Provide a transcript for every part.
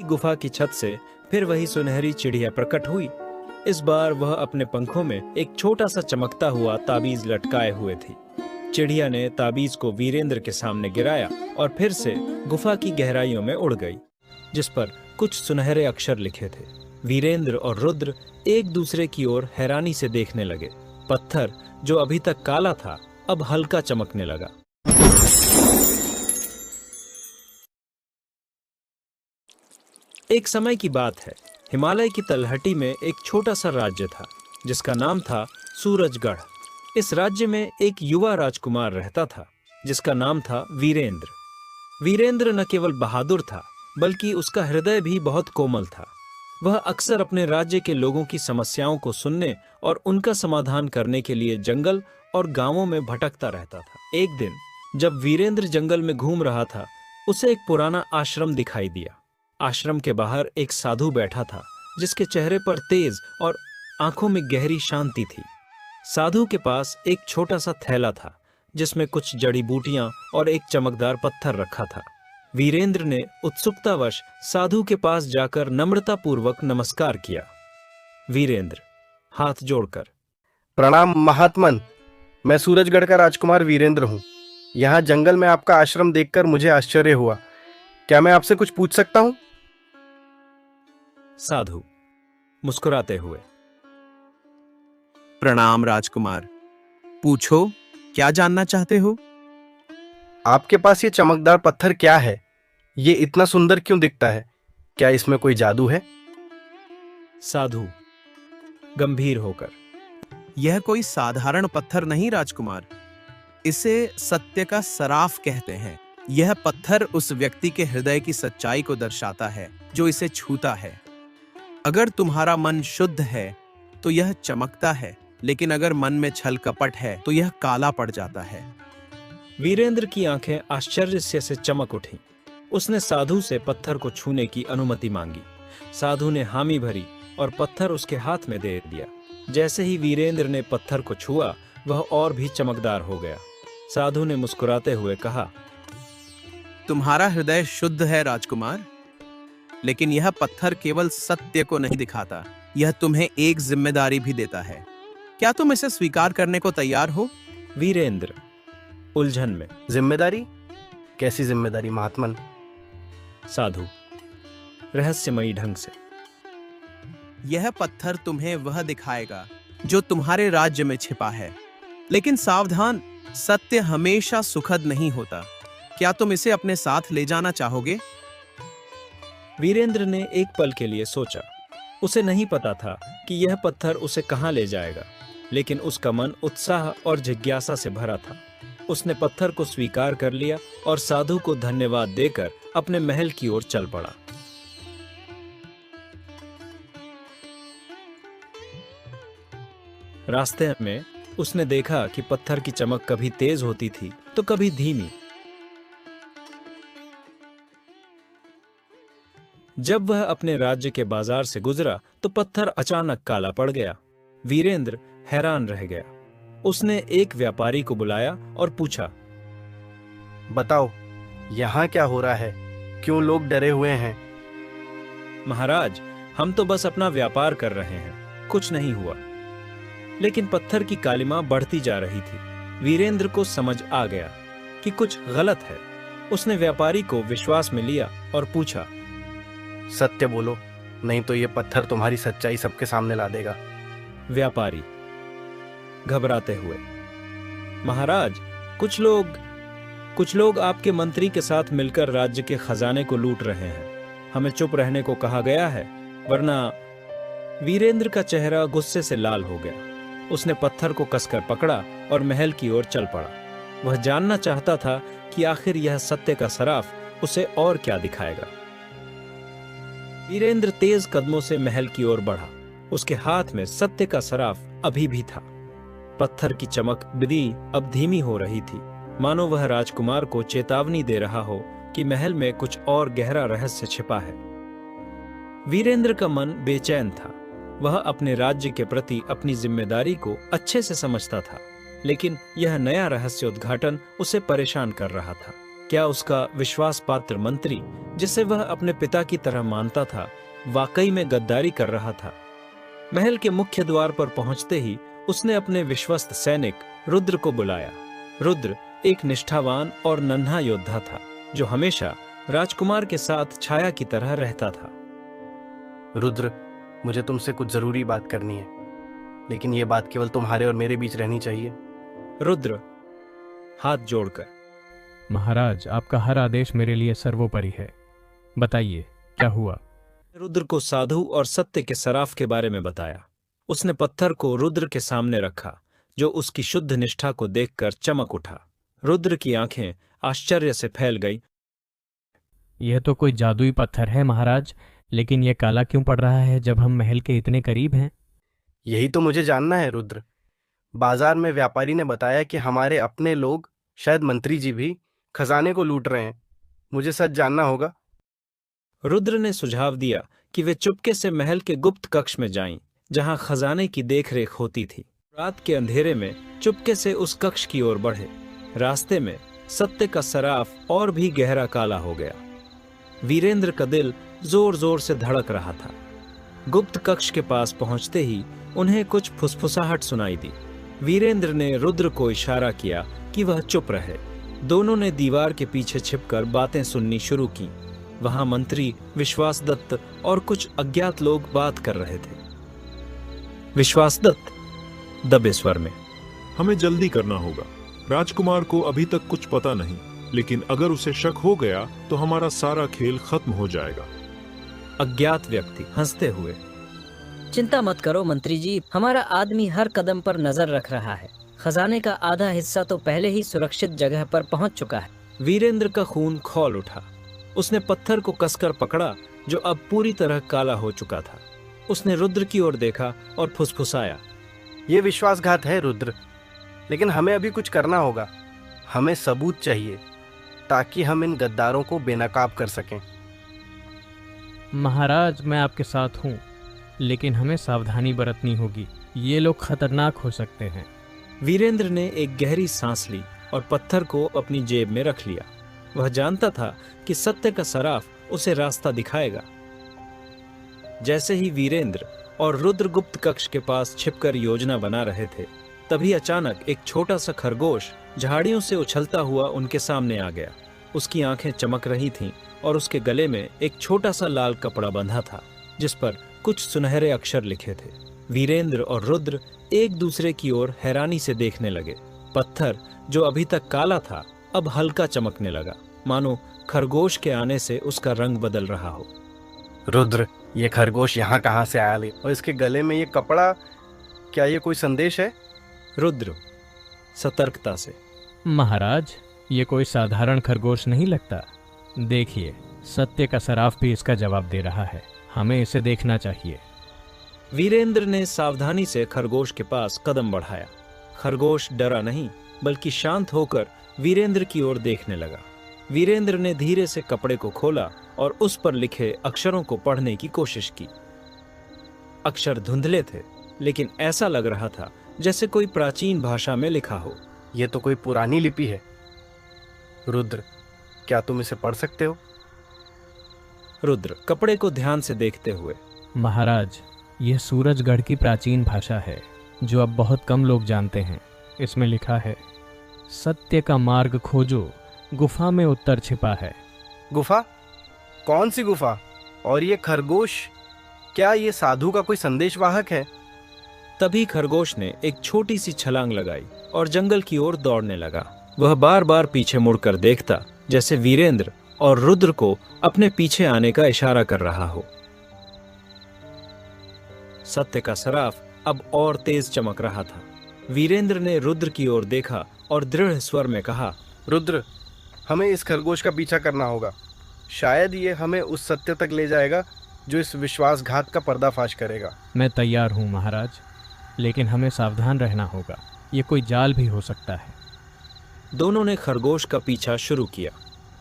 गुफा की छत से फिर वही सुनहरी चिड़िया प्रकट हुई। इस बार वह अपने पंखों में एक छोटा सा चमकता हुआ ताबीज लटकाए हुए थी। चिड़िया ने ताबीज को वीरेंद्र के सामने गिराया और फिर से गुफा की गहराइयों में उड़ गई, जिस पर कुछ सुनहरे अक्षर लिखे थे। वीरेंद्र और रुद्र एक दूसरे की ओर हैरानी से देखने लगे। पत्थर जो अभी तक काला था अब हल्का चमकने लगा। एक समय की बात है, हिमालय की तलहटी में एक छोटा सा राज्य था जिसका नाम था सूरजगढ़। इस राज्य में एक युवा राजकुमार रहता था जिसका नाम था वीरेंद्र। वीरेंद्र न केवल बहादुर था बल्कि उसका हृदय भी बहुत कोमल था। वह अक्सर अपने राज्य के लोगों की समस्याओं को सुनने और उनका समाधान करने के लिए जंगल और गांवों में भटकता रहता था। एक दिन जब वीरेंद्र जंगल में घूम रहा था, उसे एक पुराना आश्रम दिखाई दिया। आश्रम के बाहर एक साधु बैठा था जिसके चेहरे पर तेज और आंखों में गहरी शांति थी। साधु के पास एक छोटा सा थैला था जिसमें कुछ जड़ी बूटियां और एक चमकदार पत्थर रखा था। वीरेंद्र ने उत्सुकतावश साधु के पास जाकर नम्रतापूर्वक नमस्कार किया। वीरेंद्र हाथ जोड़कर, प्रणाम महात्मन, मैं सूरजगढ़ का राजकुमार वीरेंद्र हूँ। यहाँ जंगल में आपका आश्रम देखकर मुझे आश्चर्य हुआ। क्या मैं आपसे कुछ पूछ सकता हूँ? साधु मुस्कुराते हुए, प्रणाम राजकुमार, पूछो, क्या जानना चाहते हो? आपके पास ये चमकदार पत्थर क्या है? ये इतना सुंदर क्यों दिखता है? क्या इसमें कोई जादू है? साधु गंभीर होकर, यह कोई साधारण पत्थर नहीं राजकुमार, इसे सत्य का सराफ कहते हैं। यह पत्थर उस व्यक्ति के हृदय की सच्चाई को दर्शाता है जो इसे छूता है। अगर तुम्हारा मन शुद्ध है तो यह चमकता है, लेकिन अगर मन में छल कपट है तो यह काला पड़ जाता है। वीरेंद्र की आंखें आश्चर्य से चमक उठीं। उसने साधु से पत्थर को छूने की अनुमति मांगी। साधु ने हामी भरी और पत्थर उसके हाथ में दे दिया। जैसे ही वीरेंद्र ने पत्थर को छुआ, वह और भी चमकदार हो गया। साधु ने मुस्कुराते हुए कहा, तुम्हारा हृदय शुद्ध है राजकुमार, लेकिन यह पत्थर केवल सत्य को नहीं दिखाता, यह तुम्हें एक जिम्मेदारी भी देता है। क्या तुम इसे स्वीकार करने को तैयार हो? वीरेंद्र उलझन में, जिम्मेदारी? कैसी जिम्मेदारी महात्मन? साधु रहस्यमयी ढंग से, यह पत्थर तुम्हें वह दिखाएगा जो तुम्हारे राज्य में छिपा है। लेकिन सावधान, सत्य हमेशा सुखद नहीं होता। क्या तुम इसे अपने साथ ले जाना चाहोगे? वीरेंद्र ने एक पल के लिए सोचा। उसे नहीं पता था कि यह पत्थर उसे कहां ले जाएगा, लेकिन उसका मन उत्साह और जिज्ञासा से भरा था। उसने पत्थर को स्वीकार कर लिया और साधु को धन्यवाद देकर अपने महल की ओर चल पड़ा। रास्ते में उसने देखा कि पत्थर की चमक कभी तेज होती थी तो कभी धीमी। जब वह अपने राज्य के बाजार से गुजरा तो पत्थर अचानक काला पड़ गया। वीरेंद्र हैरान रह गया। उसने एक व्यापारी को बुलाया और पूछा, बताओ, यहाँ क्या हो रहा है? क्यों लोग डरे हुए हैं? महाराज, हम तो बस अपना व्यापार कर रहे हैं, कुछ नहीं हुआ। लेकिन पत्थर की कालिमा बढ़ती जा रही थी। वीरेंद्र को समझ आ गया कि कुछ गलत है। उसने व्यापारी को विश्वास में लिया और पूछा, सत्य बोलो, नहीं तो ये पत्थर तुम्हारी सच्चाई सबके सामने ला देगा। व्यापारी घबराते हुए, महाराज, कुछ लोग आपके मंत्री के साथ मिलकर राज्य के खजाने को लूट रहे हैं। हमें चुप रहने को कहा गया है, वरना। वीरेंद्र का चेहरा गुस्से से लाल हो गया। उसने पत्थर को कसकर पकड़ा और महल की ओर चल पड़ा। वह जानना चाहता था कि आखिर यह सत्य का सराफ उसे और क्या दिखाएगा। वीरेंद्र तेज कदमों से महल की ओर बढ़ा। उसके हाथ में सत्य का सराफ अभी भी था। पत्थर की चमक बिदी अब धीमी हो रही थी, मानो वह राजकुमार को चेतावनी दे रहा हो कि महल में कुछ और गहरा रहस्य छिपा है। वीरेंद्र का मन बेचैन था। वह अपने राज्य के प्रति अपनी जिम्मेदारी को अच्छे से समझता था, लेकिन यह नया रहस्य उद्घाटन उसे परेशान कर रहा था। क्या उसका विश्वास पात्र मंत्री जिसे वह अपने पिता की तरह मानता था, वाकई में गद्दारी कर रहा था। महल के मुख्य द्वार पर पहुंचते ही उसने अपने विश्वस्त सैनिक रुद्र को बुलाया। रुद्र एक निष्ठावान और नन्हा योद्धा था, जो हमेशा राजकुमार के साथ छाया की तरह रहता था। रुद्र, मुझे तुमसे कुछ जरूरी बात करनी है, लेकिन ये बात केवल तुम्हारे और मेरे बीच रहनी चाहिए। रुद्र हाथ जोड़कर, महाराज, आपका हर आदेश मेरे लिए सर्वोपरि है। बताइए, क्या हुआ? रुद्र को साधु और सत्य के सराफ के बारे में बताया। उसने पत्थर को रुद्र के सामने रखा, जो उसकी शुद्ध निष्ठा को देखकर चमक उठा। रुद्र की आंखें आश्चर्य से फैल गई। यह तो कोई जादुई पत्थर है महाराज, लेकिन यह काला क्यों पड़ रहा है जब हम महल के इतने करीब हैं? यही तो मुझे जानना है रुद्र। बाजार में व्यापारी ने बताया कि हमारे अपने लोग, शायद मंत्री जी भी, खजाने को लूट रहे हैं। मुझे सच जानना होगा। रुद्र ने सुझाव दिया कि वे चुपके से महल के गुप्त कक्ष में जाएं, जहां खजाने की देखरेख होती थी। रात के अंधेरे में चुपके से उस कक्ष की ओर बढ़े। रास्ते में सत्य का सराफ और भी गहरा काला हो गया। वीरेंद्र का दिल जोर जोर से धड़क रहा था। गुप्त कक्ष के पास पहुंचते ही उन्हें कुछ फुसफुसाहट सुनाई दी। वीरेंद्र ने रुद्र को इशारा किया कि वह चुप रहे। दोनों ने दीवार के पीछे छिपकर बातें सुननी शुरू की। वहां मंत्री, विश्वासदत्त और कुछ अज्ञात लोग बात कर रहे थे। विश्वासदत्त दबे स्वर में, हमें जल्दी करना होगा। राजकुमार को अभी तक कुछ पता नहीं, लेकिन अगर उसे शक हो गया तो हमारा सारा खेल खत्म हो जाएगा। अज्ञात व्यक्ति हंसते हुए, चिंता मत करो मंत्री जी, हमारा आदमी हर कदम पर नजर रख रहा है। खजाने का आधा हिस्सा तो पहले ही सुरक्षित जगह पर पहुंच चुका है। वीरेंद्र का खून खौल उठा। उसने पत्थर को कसकर पकड़ा, जो अब पूरी तरह काला हो चुका था। उसने रुद्र की ओर देखा और फुसफुसाया, ये विश्वासघात है रुद्र, लेकिन हमें अभी कुछ करना होगा। हमें सबूत चाहिए ताकि हम इन गद्दारों को बेनकाब कर सकें। महाराज, मैं आपके साथ हूँ, लेकिन हमें सावधानी बरतनी होगी। ये लोग खतरनाक हो सकते हैं। वीरेंद्र ने एक गहरी सांस ली और पत्थर को अपनी जेब में रख लिया। वह जानता था कि सत्य का सराफ उसे रास्ता दिखाएगा। जैसे ही वीरेंद्र और रुद्र गुप्त कक्ष के पास छिपकर योजना बना रहे थे, तभी अचानक एक छोटा सा खरगोश झाड़ियों से उछलता हुआ उनके सामने आ गया। उसकी आंखें चमक रही थीं और उसके गले में एक छोटा सा लाल कपड़ा बंधा था, जिस पर कुछ सुनहरे अक्षर लिखे थे। वीरेंद्र और रुद्र एक दूसरे की ओर हैरानी से देखने लगे। पत्थर, जो अभी तक काला था, अब हल्का चमकने लगा, मानो खरगोश के आने से उसका रंग बदल रहा हो। रुद्र, ये खरगोश यहाँ कहाँ से आया? और इसके गले में ये कपड़ा, क्या ये कोई संदेश है? रुद्र सतर्कता से, महाराज, ये कोई साधारण खरगोश नहीं लगता। देखिए, सत्य का सराफ भी इसका जवाब दे रहा है। हमें इसे देखना चाहिए। वीरेंद्र ने सावधानी से खरगोश के पास कदम बढ़ाया। खरगोश डरा नहीं, बल्कि शांत होकर वीरेंद्र की ओर देखने लगा। वीरेंद्र ने धीरे से कपड़े को खोला और उस पर लिखे अक्षरों को पढ़ने की कोशिश की। अक्षर धुंधले थे, लेकिन ऐसा लग रहा था जैसे कोई प्राचीन भाषा में लिखा हो। ये तो कोई पुरानी लिपि है। रुद्र, क्या तुम इसे पढ़ सकते हो? रुद्र कपड़े को ध्यान से देखते हुए, महाराज, यह सूरजगढ़ की प्राचीन भाषा है, जो अब बहुत कम लोग जानते हैं। इसमें लिखा है, सत्य का मार्ग खोजो, गुफा में उत्तर छिपा है। गुफा? कौन सी गुफा? और ये खरगोश, क्या ये साधु का कोई संदेशवाहक है? तभी खरगोश ने एक छोटी सी छलांग लगाई और जंगल की ओर दौड़ने लगा। वह बार बार पीछे मुड़कर देखता, जैसे वीरेंद्र और रुद्र को अपने पीछे आने का इशारा कर रहा हो। सत्य का सराफ अब और तेज चमक रहा था। वीरेंद्र ने रुद्र की ओर देखा और दृढ़ स्वर में कहा, रुद्र, हमें इस खरगोश का पीछा करना होगा। शायद ये हमें उस सत्य तक ले जाएगा जो इस विश्वासघात का पर्दाफाश करेगा। मैं तैयार हूँ महाराज, लेकिन हमें सावधान रहना होगा। ये कोई जाल भी हो सकता है। दोनों ने खरगोश का पीछा शुरू किया।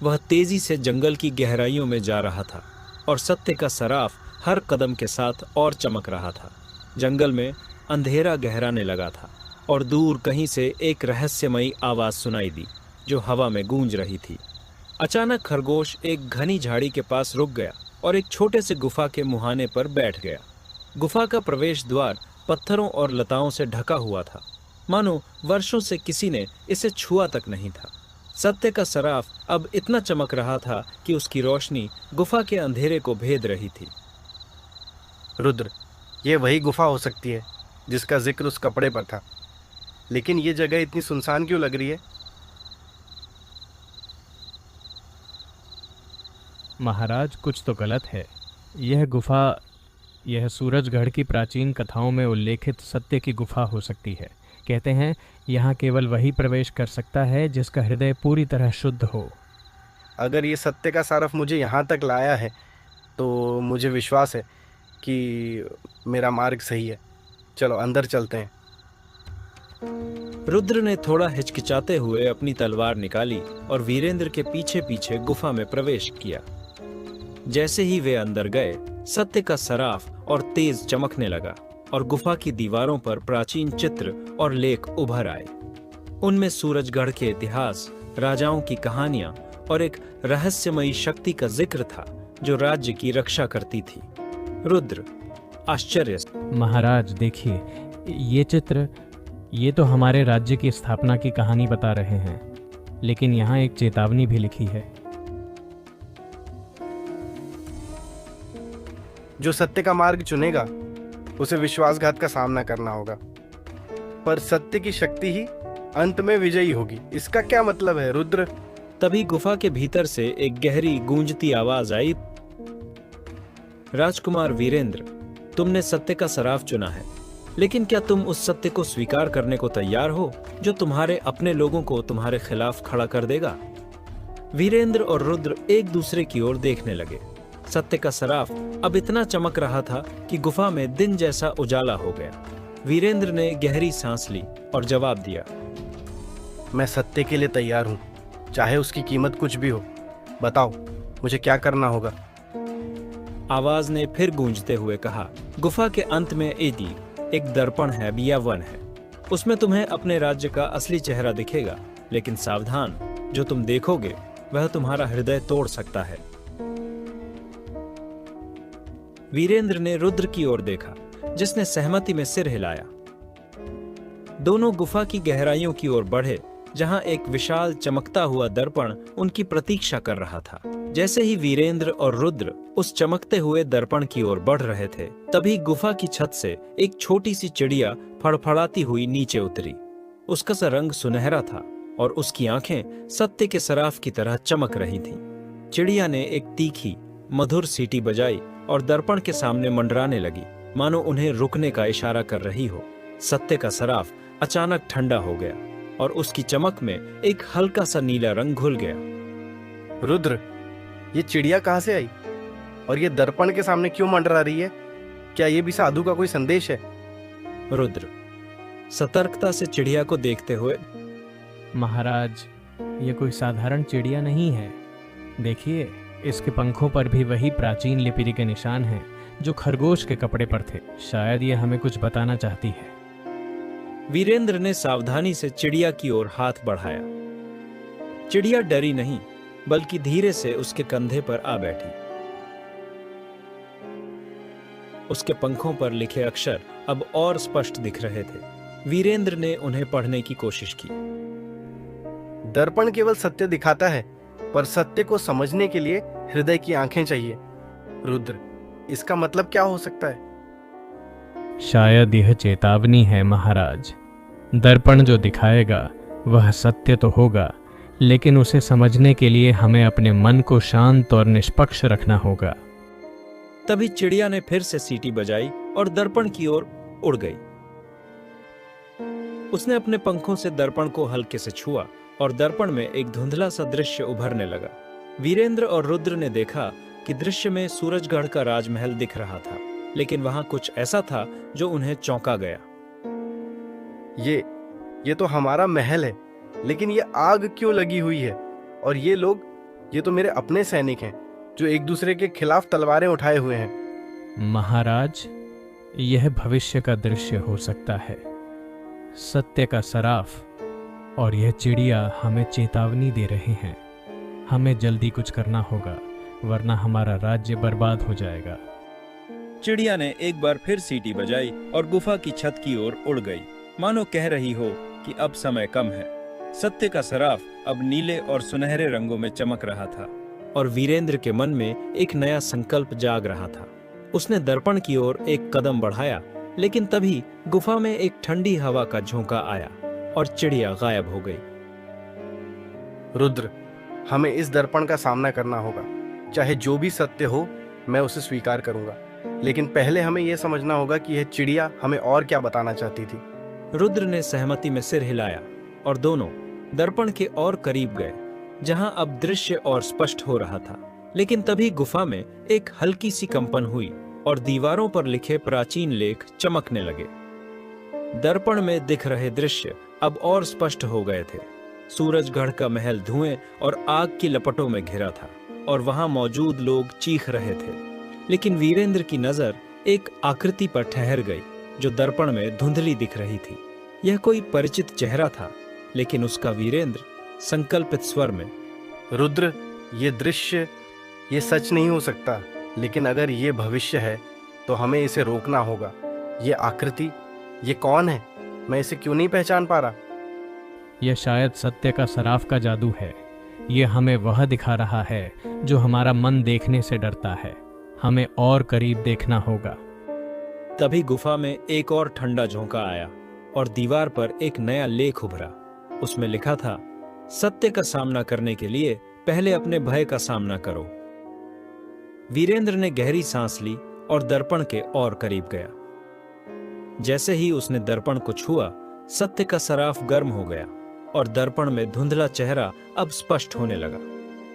वह तेजी से जंगल की गहराइयों में जा रहा था और सत्य का सराफ हर कदम के साथ और चमक रहा था। जंगल में अंधेरा गहराने लगा था और दूर कहीं से एक रहस्यमयी आवाज सुनाई दी, जो हवा में गूंज रही थी। अचानक खरगोश एक घनी झाड़ी के पास रुक गया और एक छोटे से गुफा के मुहाने पर बैठ गया। गुफा का प्रवेश द्वार पत्थरों और लताओं से ढका हुआ था, मानो वर्षों से किसी ने इसे छुआ तक नहीं था। सत्य का सराफ अब इतना चमक रहा था कि उसकी रोशनी गुफा के अंधेरे को भेद रही थी। रुद्र, ये वही गुफा हो सकती है जिसका जिक्र उस कपड़े पर था, लेकिन ये जगह इतनी सुनसान क्यों लग रही है? महाराज, कुछ तो गलत है। यह सूरजगढ़ की प्राचीन कथाओं में उल्लेखित सत्य की गुफा हो सकती है। कहते हैं यहाँ केवल वही प्रवेश कर सकता है जिसका हृदय पूरी तरह शुद्ध हो। अगर ये सत्य का सारफ मुझे यहाँ तक लाया है तो मुझे विश्वास है कि मेरा मार्ग सही है। चलो अंदर चलते हैं। रुद्र ने थोड़ा हिचकिचाते हुए अपनी तलवार निकाली और वीरेंद्र के पीछे पीछे गुफा में प्रवेश किया। जैसे ही वे अंदर गए, सत्य का सराफ और तेज चमकने लगा और गुफा की दीवारों पर प्राचीन चित्र और लेख उभर आए। उनमें सूरजगढ़ के इतिहास, राजाओं की कहानियां और एक रहस्यमयी शक्ति का जिक्र था जो राज्य की रक्षा करती थी। रुद्र आश्चर्य से, महाराज देखिए, ये चित्र, ये तो हमारे राज्य की स्थापना की कहानी बता रहे हैं, लेकिन यहाँ एक चेतावनी भी लिखी है। जो सत्य का मार्ग चुनेगा उसे विश्वासघात का सामना करना होगा, पर सत्य की शक्ति ही अंत में विजयी होगी। इसका क्या मतलब है रुद्र? तभी गुफा के भीतर से एक गहरी गूंजती आवाज आई। राजकुमार वीरेंद्र, तुमने सत्य का सराफ चुना है, लेकिन क्या तुम उस सत्य को स्वीकार करने को तैयार हो जो तुम्हारे अपने लोगों को तुम्हारे खिलाफ खड़ा कर देगा? वीरेंद्र और रुद्र एक दूसरे की ओर देखने लगे। सत्य का सराफ अब इतना चमक रहा था कि गुफा में दिन जैसा उजाला हो गया। वीरेंद्र ने गहरी सांस ली और जवाब दिया, मैं सत्य के लिए तैयार हूँ, चाहे उसकी कीमत कुछ भी हो। बताओ मुझे क्या करना होगा? आवाज ने फिर गूंजते हुए कहा, गुफा के अंत में एक दर्पण है, बियावन है। उसमें तुम्हें अपने राज्य का असली चेहरा दिखेगा, लेकिन सावधान, जो तुम देखोगे वह तुम्हारा हृदय तोड़ सकता है। वीरेंद्र ने रुद्र की ओर देखा, जिसने सहमति में सिर हिलाया। दोनों गुफा की गहराइयों की ओर बढ़े, जहां एक विशाल चमकता हुआ दर्पण उनकी प्रतीक्षा कर रहा था। जैसे ही वीरेंद्र और रुद्र उस चमकते हुए दर्पण की ओर बढ़ रहे थे, तभी गुफा की छत से एक छोटी सी चिड़िया फड़फड़ाती हुई नीचे उतरी। उसका सा रंग सुनहरा था और उसकी आंखें सत्य के सराफ की तरह चमक रही थीं। चिड़िया ने एक तीखी, मधुर सीटी बजाई और दर्पण के सामने मंडराने लगी, मानो उन्हें रुकने का इशारा कर रही हो। सत्य का सराफ अचानक ठंडा हो गया और उसकी चमक में एक हल्का सा नीला रंग घुल गया। रुद्र, ये चिड़िया कहाँ से आई और ये दर्पण के सामने क्यों मंडरा रही है? क्या ये भी साधु का कोई संदेश है? रुद्र सतर्कता से चिड़िया को देखते हुए, महाराज, ये कोई साधारण चिड़िया नहीं है। देखिए, इसके पंखों पर भी वही प्राचीन लिपि के निशान हैं जो खरगोश के कपड़े पर थे। शायद ये हमें कुछ बताना चाहती है। वीरेंद्र ने सावधानी से चिड़िया की ओर हाथ बढ़ाया। चिड़िया डरी नहीं, बल्कि धीरे से उसके कंधे पर आ बैठी। उसके पंखों पर लिखे अक्षर अब और स्पष्ट दिख रहे थे। वीरेंद्र ने उन्हें पढ़ने की कोशिश की। दर्पण केवल सत्य दिखाता है, पर सत्य को समझने के लिए हृदय की आंखें चाहिए। रुद्र, इसका मतलब क्या हो सकता है? शायद यह चेतावनी है महाराज। दर्पण जो दिखाएगा वह सत्य तो होगा, लेकिन उसे समझने के लिए हमें अपने मन को शांत और निष्पक्ष रखना होगा। तभी चिड़िया ने फिर से सीटी बजाई और दर्पण की ओर उड़ गई। उसने अपने पंखों से दर्पण को हल्के से छुआ और दर्पण में एक धुंधला सा दृश्य उभरने लगा। वीरेंद्र और रुद्र ने देखा कि दृश्य में सूरजगढ़ का राजमहल दिख रहा था, लेकिन वहां कुछ ऐसा था जो उन्हें चौंका गया। ये तो हमारा महल है, लेकिन ये आग क्यों लगी हुई है? और ये लोग, ये तो मेरे अपने सैनिक हैं जो एक दूसरे के खिलाफ तलवारें उठाए हुए हैं। महाराज, यह भविष्य का दृश्य हो सकता है। सत्य का सराफ और यह चिड़िया हमें चेतावनी दे रहे हैं। हमें जल्दी कुछ करना होगा, वरना हमारा राज्य बर्बाद हो जाएगा। चिड़िया ने एक बार फिर सीटी बजाई और गुफा की छत की ओर उड़ गई, मानो कह रही हो कि अब समय कम है। सत्य का सराफ अब नीले और सुनहरे रंगों में चमक रहा था और वीरेंद्र के मन में एक नया संकल्प जाग रहा था। उसने दर्पण की ओर एक कदम बढ़ाया, लेकिन तभी गुफा में एक ठंडी हवा का झोंका आया और चिड़िया गायब हो गई। रुद्र, हमें इस दर्पण का सामना करना होगा। चाहे जो भी सत्य हो, मैं उसे स्वीकार करूंगा, लेकिन पहले हमें यह समझना होगा कि यह चिड़िया हमें और क्या बताना चाहती थी। रुद्र ने सहमति में सिर हिलाया और दोनों दर्पण के और करीब गए, जहां अब दृश्य और स्पष्ट हो रहा था। लेकिन तभी गुफा में एक हल्की सी कंपन हुई और दीवारों पर लिखे प्राचीन लेख चमकने लगे। दर्पण में दिख रहे दृश्य अब और स्पष्ट हो गए थे। सूरजगढ़ का महल धुएं और आग की लपटों में घिरा था और वहां मौजूद लोग चीख रहे थे। लेकिन वीरेंद्र की नजर एक आकृति पर ठहर गई जो दर्पण में धुंधली दिख रही थी। यह कोई परिचित चेहरा था, लेकिन उसका वीरेंद्र संकल्पित स्वर में, रुद्र, ये दृश्य, ये सच नहीं हो सकता, लेकिन अगर ये भविष्य है तो हमें इसे रोकना होगा। ये आकृति, ये कौन है? मैं इसे क्यों नहीं पहचान पा रहा? यह शायद सत्य का सराफ का जादू है। यह हमें वह दिखा रहा है जो हमारा मन देखने से डरता है। हमें और करीब देखना होगा। तभी गुफा में एक और ठंडा झोंका आया और दीवार पर एक नया लेख उभरा। उसमें लिखा था, सत्य का सामना करने के लिए पहले अपने भय का सामना करो। वीरेंद्र ने गहरी सांस ली और दर्पण के और करीब गया। जैसे ही उसने दर्पण को छुआ, सत्य का सराफ गर्म हो गया और दर्पण में धुंधला चेहरा अब स्पष्ट होने लगा।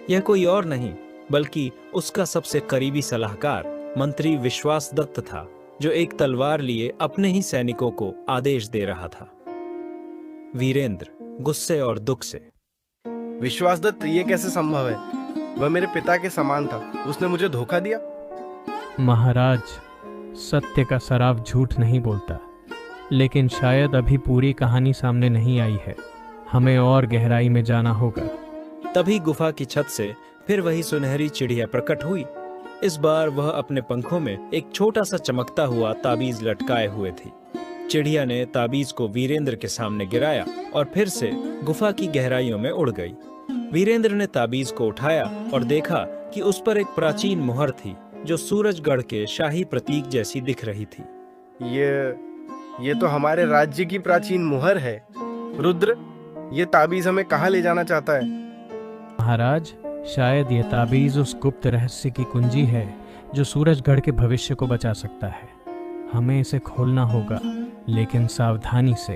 यह कोई और नहीं बल्कि उसका सबसे करीबी सलाहकार मंत्री विश्वासदत्त था, जो एक तलवार लिए अपने ही सैनिकों को आदेश दे रहा था। वीरेंद्र गुस्से और दुख से, विश्वासदत्त, ये कैसे संभव है? वह मेरे पिता के समान था, उसने मुझे धोखा दिया। महाराज, सत्य का सराफ झूठ नहीं बोलता, लेकिन शायद अभी पूरी कहानी सामने नहीं आई है। हमें और गहराई में जाना होगा। तभी गुफा की छत से फिर वही सुनहरी चिड़िया प्रकट हुई। इस बार वह अपने पंखों में एक छोटा सा चमकता हुआ ताबीज लटकाए हुए थी। चिड़िया ने ताबीज को वीरेंद्र के सामने गिराया और फिर से गुफा की गहराइयों में उड़ गई। वीरेंद्र ने ताबीज को उठाया और देखा कि उस पर एक प्राचीन मुहर थी जो सूरजगढ़ के शाही प्रतीक जैसी दिख रही थी। ये तो हमारे राज्य की प्राचीन मुहर है। रुद्र, ये ताबीज हमें कहाँ ले जाना चाहता है? महाराज, शायद यह ताबीज उस गुप्त रहस्य की कुंजी है जो सूरजगढ़ के भविष्य को बचा सकता है। हमें इसे खोलना होगा, लेकिन सावधानी से।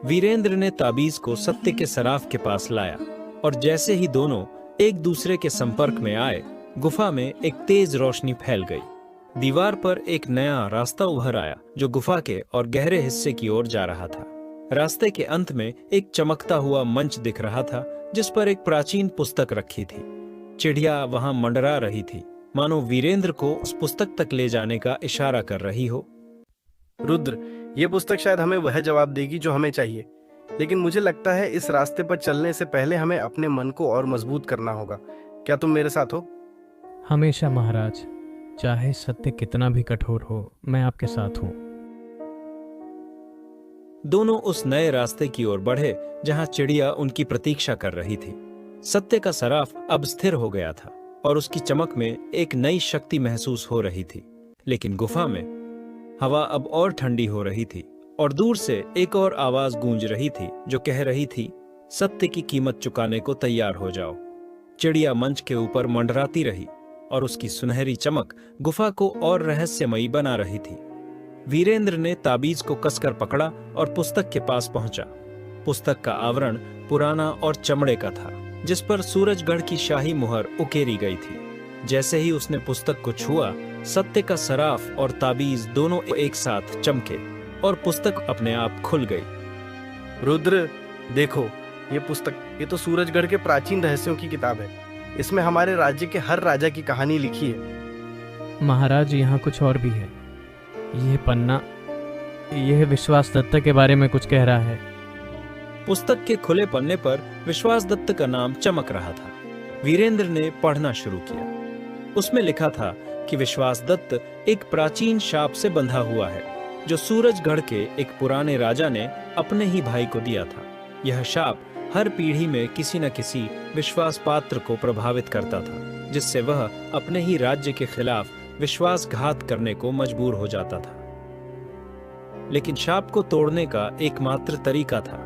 वीरेंद्र ने ताबीज को सत्य के सराफ के पास लाया और जैसे ही दोनों एक दूसरे के संपर्क में आए, गुफा में एक तेज रोशनी फैल गई। दीवार पर एक नया रास्ता उभर आया जो गुफा के और गहरे हिस्से की ओर जा रहा था। रास्ते के अंत में एक चमकता हुआ मंच दिख रहा था जिस पर एक प्राचीन पुस्तक रखी थी। चिड़िया वहां मंडरा रही थी, मानो वीरेंद्र को उस पुस्तक तक ले जाने का इशारा कर रही हो। रुद्र, ये पुस्तक शायद हमें वह जवाब देगी जो हमें चाहिए, लेकिन मुझे लगता है इस रास्ते पर चलने से पहले हमें अपने मन को और मजबूत करना होगा। क्या तुम मेरे साथ हो? हमेशा महाराज, चाहे सत्य कितना भी कठोर हो, मैं आपके साथ हूँ। दोनों उस नए रास्ते की ओर बढ़े जहां चिड़िया उनकी प्रतीक्षा कर रही थी। सत्य का सराफ अब स्थिर हो गया था और उसकी चमक में एक नई शक्ति महसूस हो रही थी। लेकिन गुफा में हवा अब और ठंडी हो रही थी और दूर से एक और आवाज गूंज रही थी जो कह रही थी, सत्य की कीमत चुकाने को तैयार हो जाओ। चिड़िया मंच के ऊपर मंडराती रही और उसकी सुनहरी चमक गुफा को और रहस्यमयी बना रही थी। वीरेंद्र ने ताबीज को कसकर पकड़ा और पुस्तक के पास पहुंचा। पुस्तक का आवरण पुराना और चमड़े का था, जिस पर सूरजगढ़ की शाही मुहर उकेरी गई थी। जैसे ही उसने पुस्तक को छुआ, सत्य का सराफ और ताबीज दोनों एक साथ चमके और पुस्तक अपने आप खुल गई। रुद्र, देखो, ये पुस्तक, ये तो सूरजगढ़ के प्राचीन रहस्यों की किताब है। इसमें हमारे राज्य के हर राजा की कहानी लिखी है। महाराज, यहाँ कुछ और भी है। यह पन्ना, यह विश्वासदत्त के बारे में कुछ कह रहा है। पुस्तक के खुले पन्ने पर विश्वासदत्त का नाम चमक रहा था। वीरेंद्र ने पढ़ना शुरू किया। उसमें लिखा था कि विश्वासदत्त एक प्राचीन शाप से बंधा हुआ है जो सूरजगढ़ के एक पुराने राजा ने अपने ही भाई को दिया था। यह शाप हर पीढ़ी में किसी न किसी विश्वास पात्र को प्रभावित करता था, जिससे वह अपने ही राज्य के खिलाफ विश्वासघात करने को मजबूर हो जाता था। लेकिन शाप को तोड़ने का एकमात्र तरीका था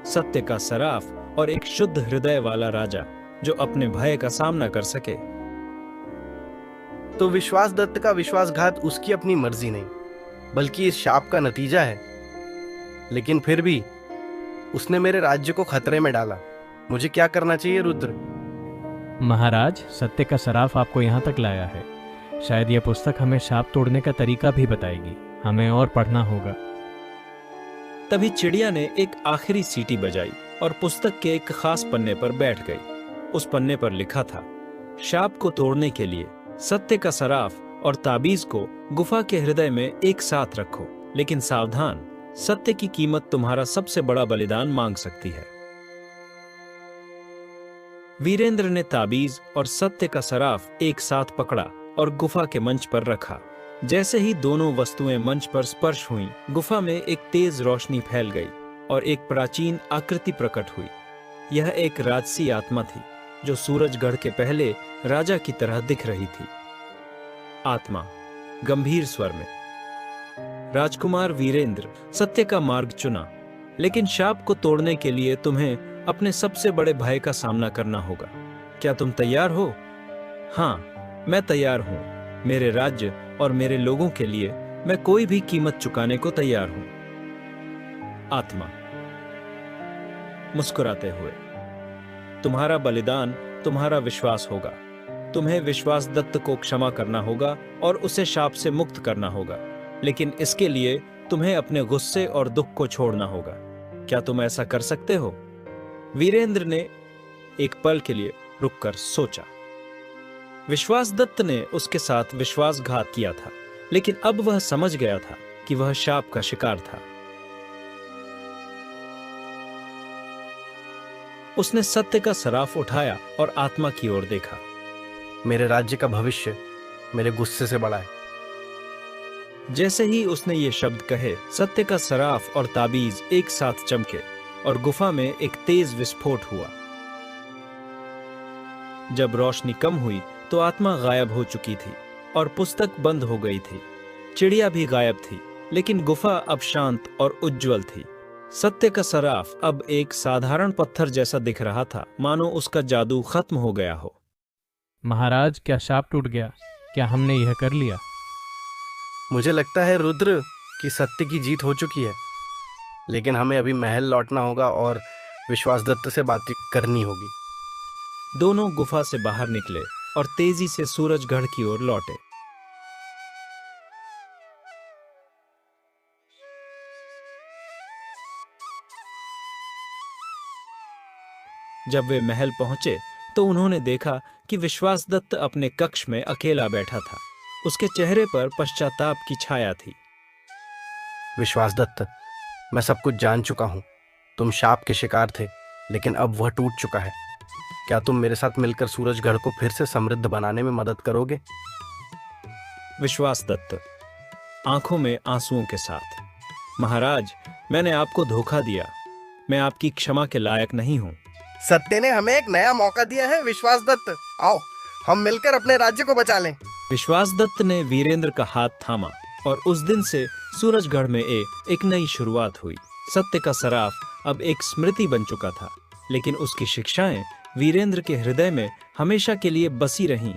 सत्य का सराफ और एक शुद्ध हृदय वाला राजा जो अपने भय का सामना कर सके। तो विश्वासदत्त का विश्वासघात उसकी अपनी मर्जी नहीं, बल्कि इस शाप का नतीजा है। लेकिन फिर भी उसने मेरे राज्य को खतरे में डाला। मुझे क्या करना चाहिए रुद्र? महाराज, सत्य का सराफ आपको यहाँ तक लाया है। शायद यह पुस्तक हमें शाप तोड़ने का तरीका भी बताएगी। हमें और पढ़ना होगा। तभी चिड़िया ने एक आखिरी सीटी बजाई और पुस्तक के एक खास पन्ने पर बैठ गई। उस पन्ने पर लिखा था, शाप को तोड़ने के लिए सत्य का सराफ और ताबीज को गुफा के हृदय में एक साथ रखो, लेकिन सावधान, सत्य की कीमत तुम्हारा सबसे बड़ा बलिदान मांग सकती है। वीरेंद्र ने ताबीज और सत्य का सराफ एक साथ पकड़ा और गुफा के मंच पर रखा। जैसे ही दोनों वस्तुएं मंच पर स्पर्श हुईं, गुफा में एक तेज रोशनी फैल गई और एक प्राचीन आकृति प्रकट हुई। यह एक राजसी आत्मा थी जो सूरजगढ़ के पहले राजा की तरह दिख रही थी। आत्मा गंभीर स्वर में, राजकुमार वीरेंद्र, सत्य का मार्ग चुना, लेकिन शाप को तोड़ने के लिए तुम्हें अपने सबसे बड़े भय का सामना करना होगा। क्या तुम तैयार हो? हाँ, मैं तैयार हूं। मेरे राज्य और मेरे लोगों के लिए मैं कोई भी कीमत चुकाने को तैयार हूं। आत्मा मुस्कुराते हुए, तुम्हारा बलिदान तुम्हारा विश्वास होगा। तुम्हें विश्वासदत्त को क्षमा करना होगा और उसे शाप से मुक्त करना होगा, लेकिन इसके लिए तुम्हें अपने गुस्से और दुख को छोड़ना होगा। क्या तुम ऐसा कर सकते हो? वीरेंद्र ने एक पल के लिए रुककर सोचा। विश्वासदत्त ने उसके साथ विश्वासघात किया था, लेकिन अब वह समझ गया था कि वह शाप का शिकार था। उसने सत्य का सराफ उठाया और आत्मा की ओर देखा। मेरे राज्य का भविष्य मेरे गुस्से से बड़ा है। जैसे ही उसने ये शब्द कहे, सत्य का सराफ और ताबीज एक साथ चमके और गुफा में एक तेज विस्फोट हुआ। जब रोशनी कम हुई तो आत्मा गायब हो चुकी थी और पुस्तक बंद हो गई थी। चिड़िया भी गायब थी, लेकिन गुफा अब शांत और उज्जवल थी। सत्य का सराफ अब एक साधारण पत्थर जैसा दिख रहा था, मानो उसका जादू खत्म हो गया हो। महाराज, क्या शाप टूट गया? क्या हमने यह कर लिया? मुझे लगता है रुद्र कि सत्य की जीत हो चुकी है, लेकिन हमें अभी महल लौटना होगा और विश्वासदत्त से बात करनी होगी। दोनों गुफा से बाहर निकले और तेजी से सूरजगढ़ की ओर लौटे। जब वे महल पहुंचे तो उन्होंने देखा कि विश्वासदत्त अपने कक्ष में अकेला बैठा था। उसके चेहरे पर पश्चाताप की छाया थी। विश्वासदत्त, मैं सब कुछ जान चुका हूं। तुम शाप के शिकार थे, लेकिन अब वह टूट चुका है। क्या तुम मेरे साथ मिलकर सूरजगढ़ को फिर से समृद्ध बनाने में मदद करोगे? विश्वासदत्त आंखों में आंसुओं के साथ, महाराज, मैंने आपको धोखा दिया। मैं आपकी क्षमा के लायक नहीं हूं। सत्य ने हमें एक नया मौका दिया है विश्वासदत्त। आओ हम मिलकर अपने राज्य को बचा लें। विश्वासदत्त ने वीरेंद्र का हाथ थामा और उस दिन से सूरजगढ़ में एक नई शुरुआत हुई। सत्य का सराफ अब एक स्मृति बन चुका था, लेकिन उसकी शिक्षाएं वीरेंद्र के हृदय में हमेशा के लिए बसी रहीं।